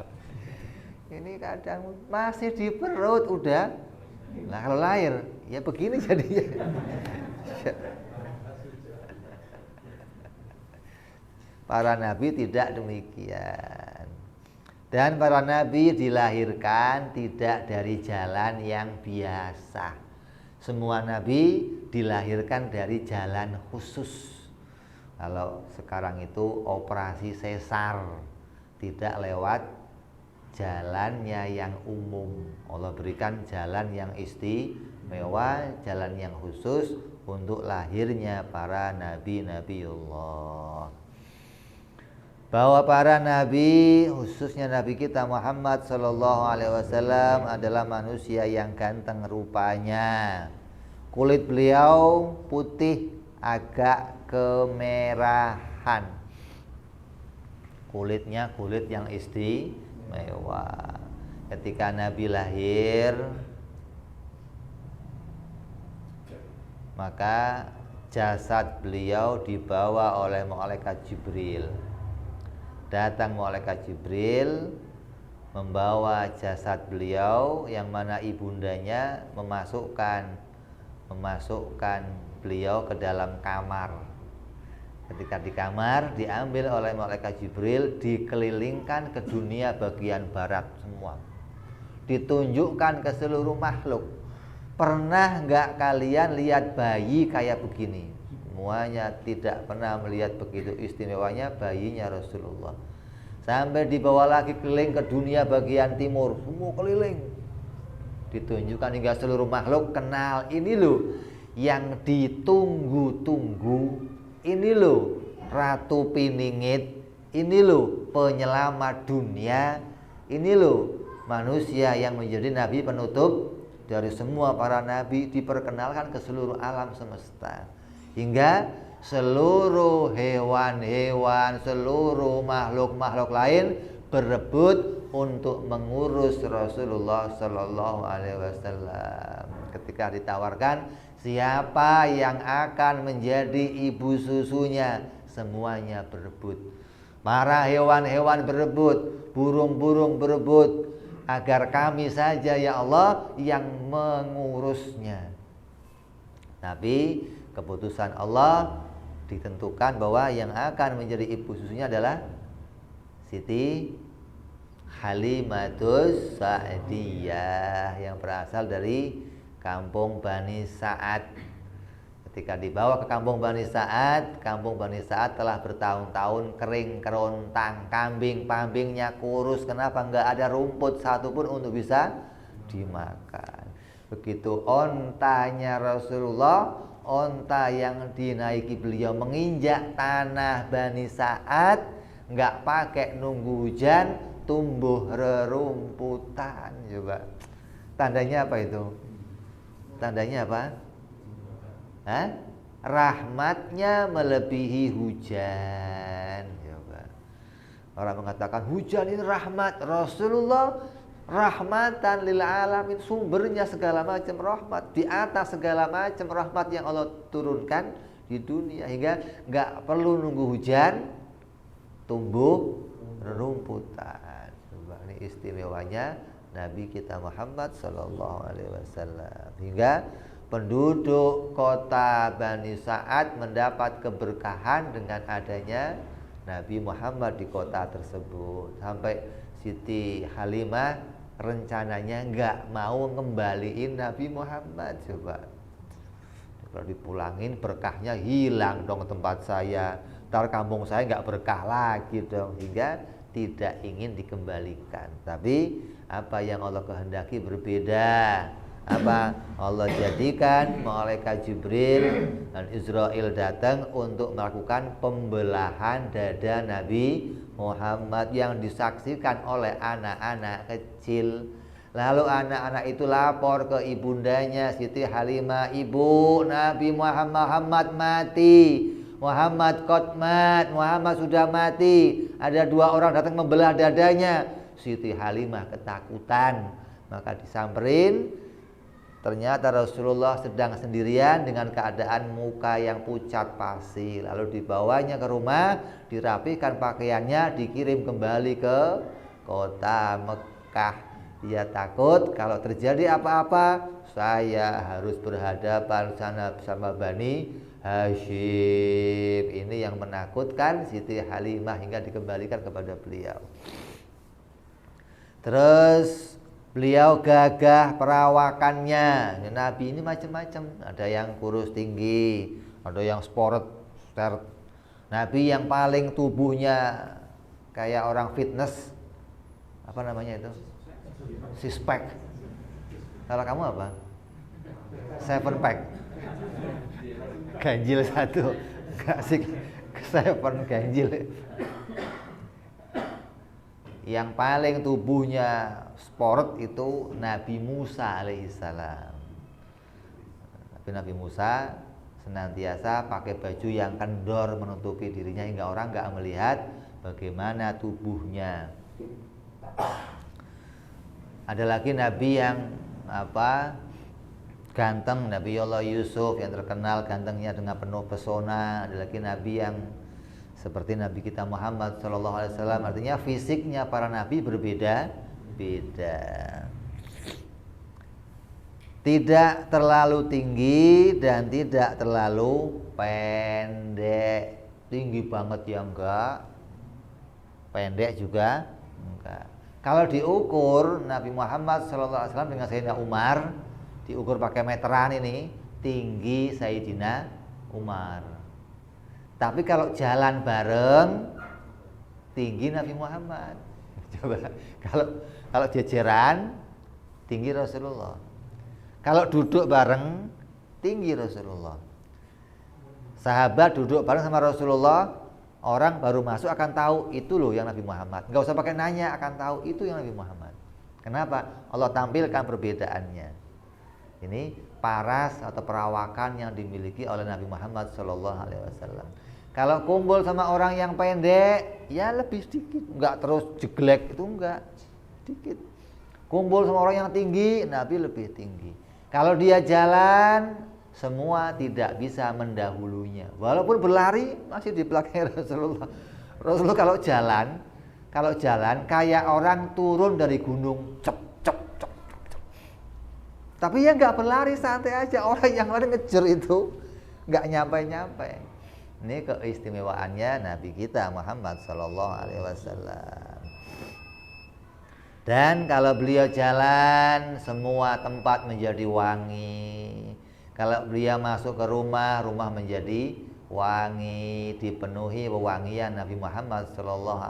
Ini kadang masih di perut udah. Nah kalau lahir ya begini jadinya. Para nabi tidak demikian. Dan para nabi dilahirkan tidak dari jalan yang biasa. Semua nabi dilahirkan dari jalan khusus. Kalau sekarang itu operasi sesar, tidak lewat jalannya yang umum. Allah berikan jalan yang istimewa, jalan yang khusus untuk lahirnya para nabi-nabiullah. Bahwa para nabi, khususnya nabi kita Muhammad sallallahu alaihi wasallam adalah manusia yang ganteng rupanya. Kulit beliau putih agak kemerahan. Kulitnya kulit yang istimewa. Ketika Nabi lahir, maka jasad beliau dibawa oleh malaikat Jibril. Datang malaikat Jibril membawa jasad beliau, yang mana ibundanya memasukkan beliau ke dalam kamar. Ketika di kamar, diambil oleh malaikat Jibril, dikelilingkan ke dunia bagian barat semua, ditunjukkan ke seluruh makhluk. Pernah nggak kalian lihat bayi kayak begini? Semuanya tidak pernah melihat begitu istimewanya bayinya Rasulullah. Sampai dibawa lagi keliling ke dunia bagian timur, semua keliling, ditunjukkan hingga seluruh makhluk kenal. Ini loh yang ditunggu-tunggu, ini loh Ratu Piningit, ini loh penyelamat dunia, ini loh manusia yang menjadi nabi penutup dari semua para nabi, diperkenalkan ke seluruh alam semesta. Hingga seluruh hewan-hewan, seluruh makhluk-makhluk lain berebut untuk mengurus Rasulullah Sallallahu Alaihi Wasallam. Ketika ditawarkan siapa yang akan menjadi ibu susunya, semuanya berebut. Para hewan-hewan berebut, burung-burung berebut, agar kami saja ya Allah yang mengurusnya. Tapi keputusan Allah ditentukan bahwa yang akan menjadi ibu susunya adalah Siti Halimatus Sa'diyah yang berasal dari kampung Bani Sa'ad. Ketika dibawa ke kampung Bani Sa'ad telah bertahun-tahun kering kerontang, kambing-kambingnya kurus. Kenapa? Enggak ada rumput satupun untuk bisa dimakan. Begitu ontanya Rasulullah, onta yang dinaiki beliau menginjak tanah Bani Sa'ad, enggak pakai nunggu hujan, tumbuh rerumputan. Coba tandanya apa itu? Tandanya apa? Hah? Rahmatnya melebihi hujan. Coba. Orang mengatakan hujan ini rahmat. Rasulullah rahmatan lil alamin, sumbernya segala macam rahmat, di atas segala macam rahmat yang Allah turunkan di dunia, hingga nggak perlu nunggu hujan tumbuh rerumputan. Coba, ini istimewanya Nabi kita Muhammad sallallahu alaihi wasallam. Hingga penduduk kota Bani Sa'ad mendapat keberkahan dengan adanya Nabi Muhammad di kota tersebut. Sampai Siti Halimah rencananya nggak mau ngembaliin Nabi Muhammad. Coba kalau dipulangin berkahnya hilang dong tempat saya, ntar kampung saya nggak berkah lagi dong, hingga tidak ingin dikembalikan. Tapi apa yang Allah kehendaki berbeda. Apa? Allah jadikan malaikat Jibril dan Israel datang untuk melakukan pembelahan dada Nabi Muhammad yang disaksikan oleh anak-anak kecil. Lalu anak-anak itu lapor ke ibundanya Siti Halimah, ibu, Nabi Muhammad mati, Muhammad kotmat, Muhammad sudah mati. Ada 2 orang datang membelah dadanya. Siti Halimah ketakutan, maka disamperin. Ternyata Rasulullah sedang sendirian dengan keadaan muka yang pucat pasi. Lalu dibawanya ke rumah, dirapikan pakaiannya, dikirim kembali ke kota Mekah. Dia takut kalau terjadi apa-apa saya harus berhadapan sama Bani Hashim. Ini yang menakutkan Siti Halimah hingga dikembalikan kepada beliau. Terus beliau gagah perawakannya. Nabi ini macam-macam. Ada yang kurus tinggi, ada yang sport. Nabi yang paling tubuhnya kayak orang fitness, apa namanya itu? Six-pack. Kalau kamu apa? 7-pack. Ganjil 1. Kasih 7 ganjil. Yang paling tubuhnya sport itu Nabi Musa alaihissalam. Tapi Nabi Musa senantiasa pakai baju yang kendor menutupi dirinya hingga orang nggak melihat bagaimana tubuhnya. Ada lagi Nabi yang ganteng, Nabi Allah Yusuf yang terkenal gantengnya dengan penuh pesona. Ada lagi Nabi yang seperti Nabi kita Muhammad SAW. Artinya fisiknya para Nabi berbeda-beda. Tidak terlalu tinggi dan tidak terlalu pendek. Tinggi banget ya enggak, pendek juga enggak. Kalau diukur Nabi Muhammad SAW dengan Sayyidina Umar, diukur pakai meteran ini, tinggi Sayyidina Umar. Tapi kalau jalan bareng, tinggi Nabi Muhammad. Coba kalau jajaran, tinggi Rasulullah. Kalau duduk bareng, tinggi Rasulullah. Sahabat duduk bareng sama Rasulullah, orang baru masuk akan tahu itu loh yang Nabi Muhammad. Nggak usah pakai nanya, akan tahu itu yang Nabi Muhammad. Kenapa? Allah tampilkan perbedaannya. Ini paras atau perawakan yang dimiliki oleh Nabi Muhammad SAW. Kalau kumpul sama orang yang pendek, ya lebih sedikit, nggak terus jeglek, itu enggak, sedikit. Kumpul sama orang yang tinggi, Nabi lebih tinggi. Kalau dia jalan, semua tidak bisa mendahulunya. Walaupun berlari masih di belakang Rasulullah. Rasulullah kalau jalan kayak orang turun dari gunung, cep. Tapi ya nggak berlari, santai aja. Orang yang lari ngejar itu nggak nyampe. Ini keistimewaannya Nabi kita Muhammad SAW. Dan kalau beliau jalan, semua tempat menjadi wangi. Kalau beliau masuk ke rumah, rumah menjadi wangi, dipenuhi wewangian Nabi Muhammad SAW.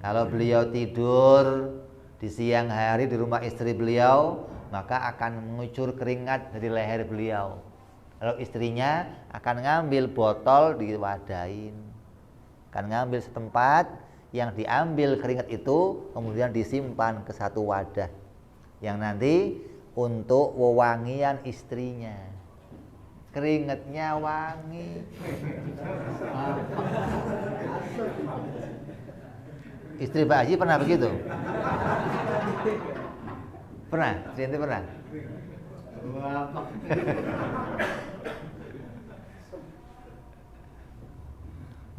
Kalau beliau tidur di siang hari di rumah istri beliau, maka akan mengucur keringat dari leher beliau. Kalau istrinya akan ngambil botol diwadain, akan ngambil setempat yang diambil keringat itu kemudian disimpan ke satu wadah yang nanti untuk wewangian istrinya. Keringatnya wangi. Istri Pak Haji pernah begitu? Pernah? Istri pernah?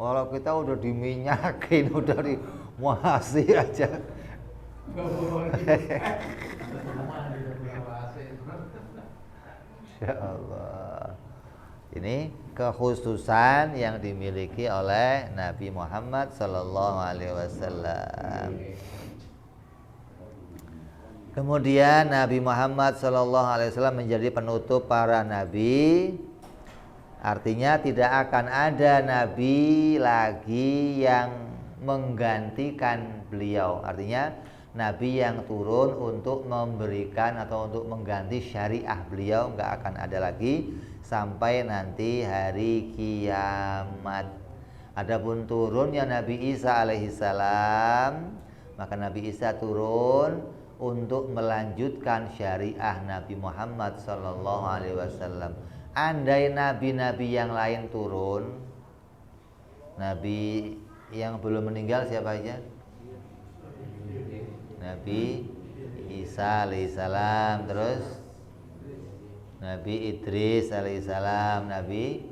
Walau kita udah diminyakin, udah dimuasi aja, Ya Allah. Ini kekhususan yang dimiliki oleh Nabi Muhammad Sallallahu Alaihi Wasallam. Kemudian Nabi Muhammad Sallallahu Alaihi Wasallam menjadi penutup para nabi. Artinya tidak akan ada nabi lagi yang menggantikan beliau. Artinya nabi yang turun untuk memberikan atau untuk mengganti syariah beliau nggak akan ada lagi sampai nanti hari kiamat. Adapun turunnya Nabi Isa alaihissalam, maka Nabi Isa turun untuk melanjutkan syariah Nabi Muhammad sallallahu alaihi wasallam. Andai nabi-nabi yang lain turun, nabi yang belum meninggal siapa aja? Nabi Isa alaihissalam, terus Nabi Idris alaihissalam, Nabi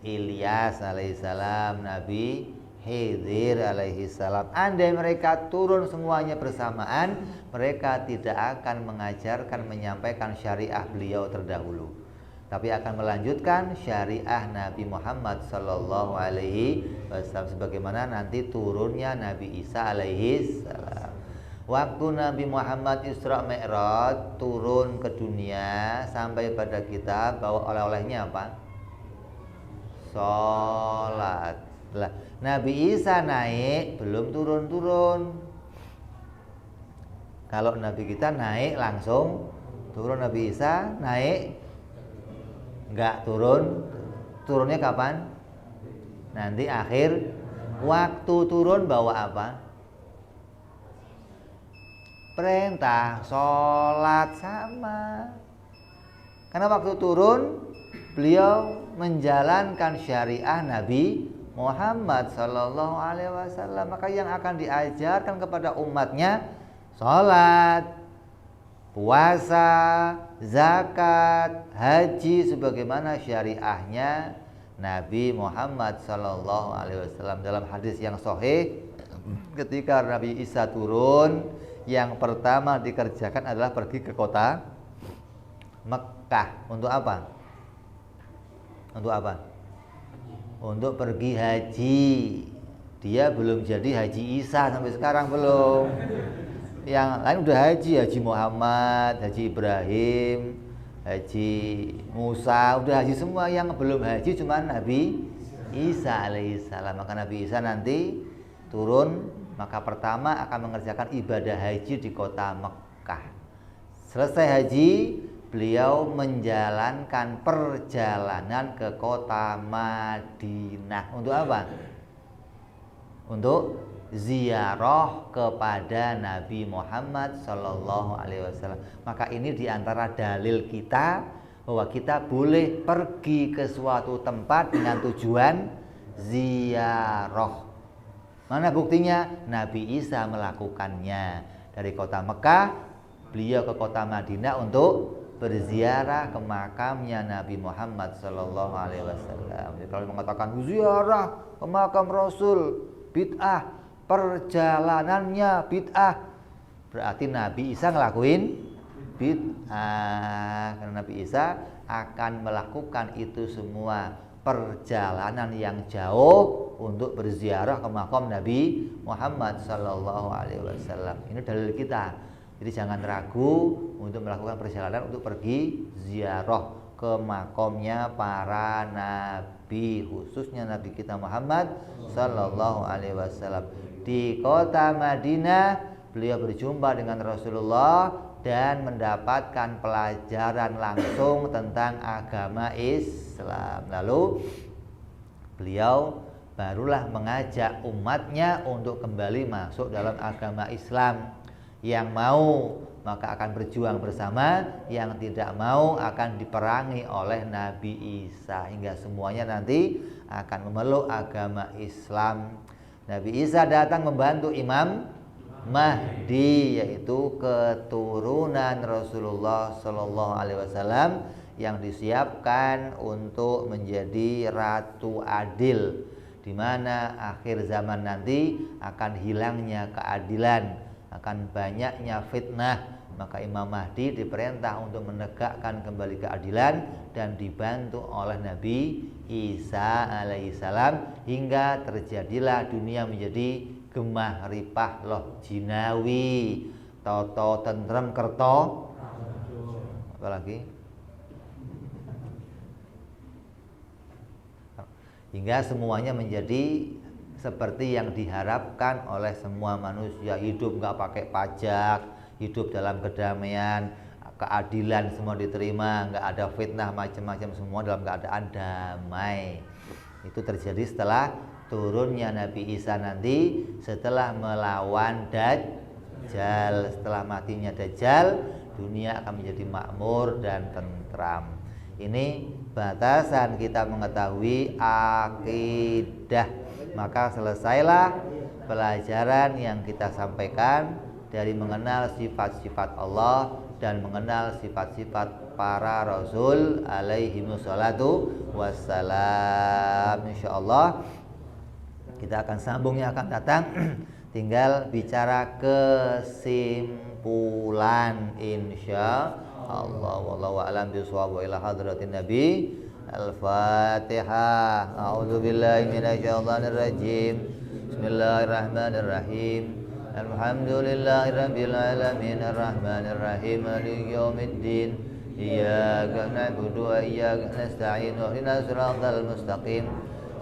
Ilyas alaihissalam, Nabi Khidir alaihissalam. Andai mereka turun semuanya bersamaan, mereka tidak akan mengajarkan, menyampaikan syariah beliau terdahulu, tapi akan melanjutkan syariah Nabi Muhammad sallallahu alaihi wasallam sebagaimana nanti turunnya Nabi Isa alaihissalam. Waktu Nabi Muhammad Isra Mi'raj turun ke dunia sampai pada kita, bawa oleh-olehnya apa? Sholat. Lah, Nabi Isa naik belum turun-turun. Kalau Nabi kita naik langsung turun, Nabi Isa naik enggak turun. Turunnya kapan? Nanti akhir waktu turun bawa apa? Perintah sholat sama. Karena waktu turun beliau menjalankan syariah Nabi Muhammad sallallahu alaihi wasallam, maka yang akan diajarkan kepada umatnya sholat, puasa, zakat, haji sebagaimana syariahnya Nabi Muhammad sallallahu alaihi wasallam. Dalam hadis yang sahih, ketika Nabi Isa turun, yang pertama dikerjakan adalah pergi ke kota Mekkah. Untuk apa? Untuk apa? Untuk pergi haji. Dia belum jadi Haji Isa sampai sekarang belum. Yang lain udah haji, Haji Muhammad, Haji Ibrahim, Haji Musa, udah haji semua. Yang belum haji cuma Nabi Isa alaihissalam. Maka Nabi Isa nanti turun, maka pertama akan mengerjakan ibadah haji di kota Mekkah. Selesai haji, beliau menjalankan perjalanan ke kota Madinah. Untuk apa? Untuk ziarah kepada Nabi Muhammad sallallahu alaihi wasallam. Maka ini diantara dalil kita bahwa kita boleh pergi ke suatu tempat dengan tujuan ziarah. Mana buktinya? Nabi Isa melakukannya. Dari kota Mekah beliau ke kota Madinah untuk berziarah ke makamnya Nabi Muhammad sallallahu alaihi wasallam. Jadi kalau mengatakan ziarah ke makam Rasul bid'ah, perjalanannya bid'ah, berarti Nabi Isa ngelakuin bid'ah. Karena Nabi Isa akan melakukan itu semua, perjalanan yang jauh untuk berziarah ke makam Nabi Muhammad sallallahu alaihi wasallam. Ini dalil kita. Jadi jangan ragu untuk melakukan perjalanan untuk pergi ziarah ke makamnya para nabi, khususnya Nabi kita Muhammad sallallahu alaihi wasallam. Di kota Madinah beliau berjumpa dengan Rasulullah dan mendapatkan pelajaran langsung tentang agama Islam. Lalu beliau barulah mengajak umatnya untuk kembali masuk dalam agama Islam. Yang mau maka akan berjuang bersama, yang tidak mau akan diperangi oleh Nabi Isa, hingga semuanya nanti akan memeluk agama Islam. Nabi Isa datang membantu Imam Mahdi, yaitu keturunan Rasulullah Shallallahu Alaihi Wasallam yang disiapkan untuk menjadi ratu adil, di mana akhir zaman nanti akan hilangnya keadilan, akan banyaknya fitnah, maka Imam Mahdi diperintah untuk menegakkan kembali keadilan dan dibantu oleh Nabi Isa alaihissalam hingga terjadilah dunia menjadi gemah ripah loh jinawi, toto tentrem kerto, apalagi hingga semuanya menjadi seperti yang diharapkan oleh semua manusia, hidup nggak pakai pajak, hidup dalam kedamaian, keadilan semua diterima, nggak ada fitnah macam-macam, semua dalam keadaan damai. Itu terjadi setelah turunnya Nabi Isa nanti, setelah melawan Dajjal. Setelah matinya Dajjal, dunia akan menjadi makmur dan tentram. Ini batasan kita mengetahui akidah. Maka selesailah pelajaran yang kita sampaikan dari mengenal sifat-sifat Allah dan mengenal sifat-sifat para Rasul alaihi wassalatu wassalam. Insyaallah kita akan sambung yang akan datang. Tinggal bicara kesimpulan insyaallah. Wallahu a'lam bishawab. Wa ila hadratin nabi. Al-Fatihah. A'udzu billahi minasyaitonir rajim. Bismillahirrahmanirrahim. Alhamdulillahirabbil alamin arrahmanir rahim maliki yaumiddin. Iyyaka na'budu wa iyyaka nasta'in. Ihdinas siratal mustaqim.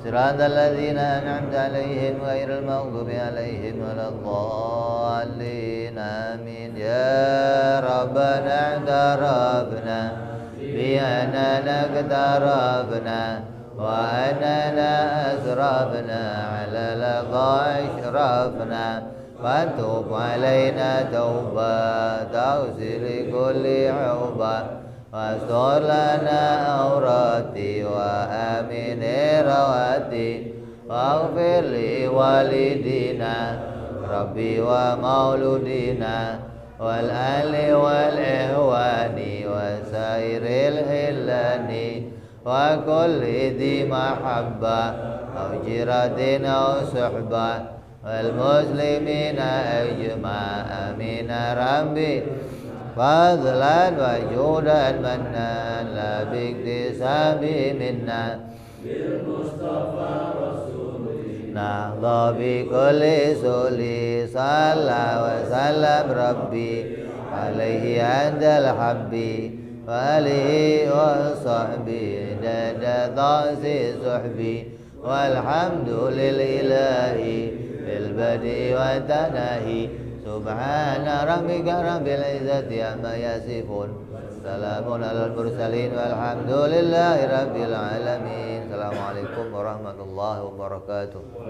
Siratal ladzina an'amta 'alaihim ghairil maghdubi 'alaihim waladdallin. Amin. Ya Rabbana darabna بأننا اقتربنا وأننا أسرفنا على لظى أشرفنا وتوب علينا توبة تغسل كل عوبة واستر لنا عوراتي وآمن رواتي واغفر لوالدينا ربي ومولودينا والأهل والإخوان وسائر الهلان وكل ذي محبة أو جيرة أو صحبة والمسلمين أجمع آمين ربي فضلا وجودا منا لا باكتساب منا بالمصطفى نهضى بكل سولي صلى وسلم ربي عليه عند الحب وآله وصحبه دد ضعز صحبي والحمد لله بالبدء والتناهي سبحان ربك رب العزة عما يصفون سلام على المرسلين والحمد لله رب العالمين. Assalamualaikum warahmatullahi wabarakatuh.